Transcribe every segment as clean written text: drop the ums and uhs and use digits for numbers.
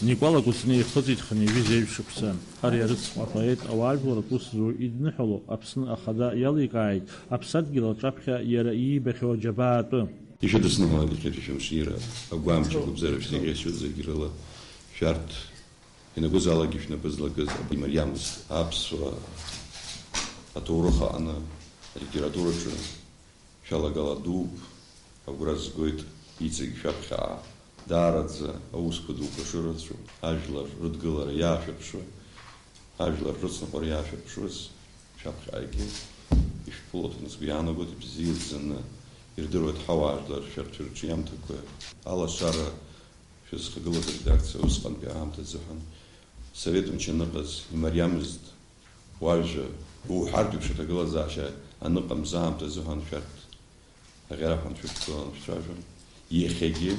Никола Куцнеи хыҵит хынҩажәи шықәса. Ари арыцҳа апоет ауаажәларатә ус ду идныҳәало Аԥсны ахада иаликааит аԥсадгьыл аҿаԥхьа иара иибахьоу аџьабаа атәы. Ишәыдысныҳәалеит шәымшира, агәамҵқәа бзара шәзеиӷьасҩыз зегьы рыла шәарҭ ианакәызаалакгьы шәнапы злакыз имариамызт аԥсуа аҭоурых аҟны алитератураҿы шәалагала дууп, агәра згоит иҵегь шәаԥхьаа даараӡа аусқәа дуқәа шырацәоу, ажәлар рыдгылара иаашәаԥшуа, ажәлар рыцныҟәара иаашәаԥшуаз шәаԥхьааигьы ишәԥылоҭаны сгәы иаанагоит ибзиаӡаны ирдыруеит ҳауаажәлар шәарҭ рҿиамҭақәа алашара шәызхагылаз аредакциа усҟантәи аамҭа азыҳәан Совет мчаныҟаз имариамызт уажәа уҳартәеиԥш аҭагылазаашьа аныҟамз аамҭа азыҳәан шәарҭ аӷьараҳәан шәышәҭгылан шәцәажәон, иахьагьы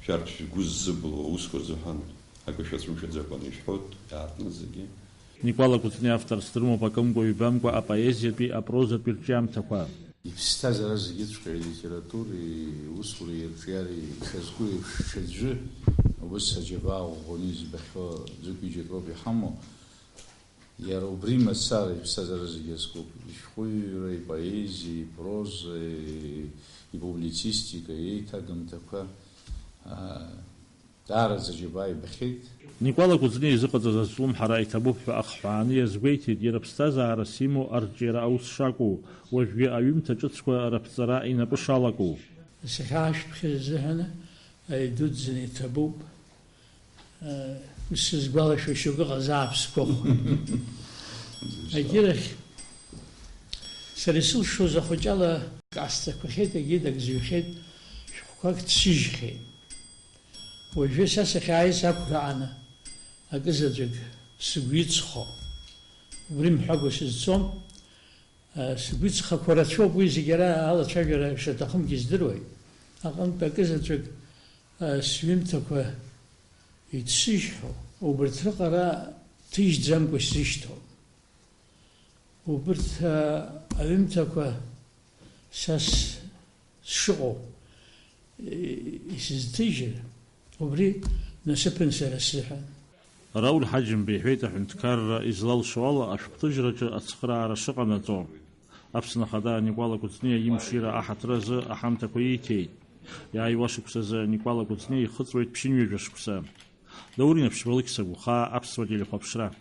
шәарҭ шәгәы ззыбылуа аусқәа рзыҳәан акы шәацәымшәаӡакәаны ишәҳәоит иаартны зегьы. Никола Куцнеи авторс дрымоуп акымкәа-ҩбамкәа апоезиатәи апрозатәи рҿиамҭақәа. Иԥсҭазаара зегьыҵәҟьа алитературеи, усуреи, ирҿиареи шьазгәы еиԥш ҽаӡәы ус аџьабаа ӷәӷәаны избахьоу ӡык-ҩыџьак роуп иҳамоу. Иара убри мацара иԥсҭазаара зегьы азкуп. Ишәҟәыҩҩра, ипоезиа, ипроза, ипублицистика, еиҭагамҭақәа даараӡа аџьабаа ибахьеит. Никола Куцнеи изыҟаҵаз азҿлымҳара иҭабуп ҳәа ахҳәааны иазгәеиҭеит иара ԥсҭазаарас имоу арҿиара аус шакәу, уажәгьы аҩымҭа ҿыцқәа раԥҵара инапы шалакәу. Сахьаашәԥхьаз азыҳәан дуӡӡаны иҭабуп. Ус сызгәалашәо шьоук ыҟазаап сгәахәуа. Агьирахь сара исылшоз ахәыҷала ҟасҵақәахьеит, егьи дагьзыҩхьеит, шәҟәқәак дсыжьхьеит. Уажәы са сахьааиз ақәрааны акызаҵәык сгәы иҵхо, убри мҳәагәа сызцом, сгәы иҵхақәа рацәоуп, уи зегьы ара алацәажәара шаҭахымгьы издыруеит. Аҟнытә акызаҵәык сҩымҭақәа ицсыжьхьоу, убырҭ рыҟара ҭыжьӡамкәа срышьҭоуп. Убырҭ аҩымҭақәа са сшыҟоу исызҭыжьыр, убри насыԥын сара сзыҳәан. Рауль Ҳаџьымба иҳәеит аҳәынҭқарра излалшо ала ашәҟәҭыжьраҿы ацхыраара шыҟанаҵо. Аԥсны ахада Никола Куцнеи имшира аҳаҭыр азы аҳамҭақәа ииҭеит. Иааиуа шықәсазы Никола Куцнеи ихыҵуеит ԥшьынҩажәа шықәса. Даурин Аԥшьбалықь Сагәхаа, Аԥсуа телехәаԥшра.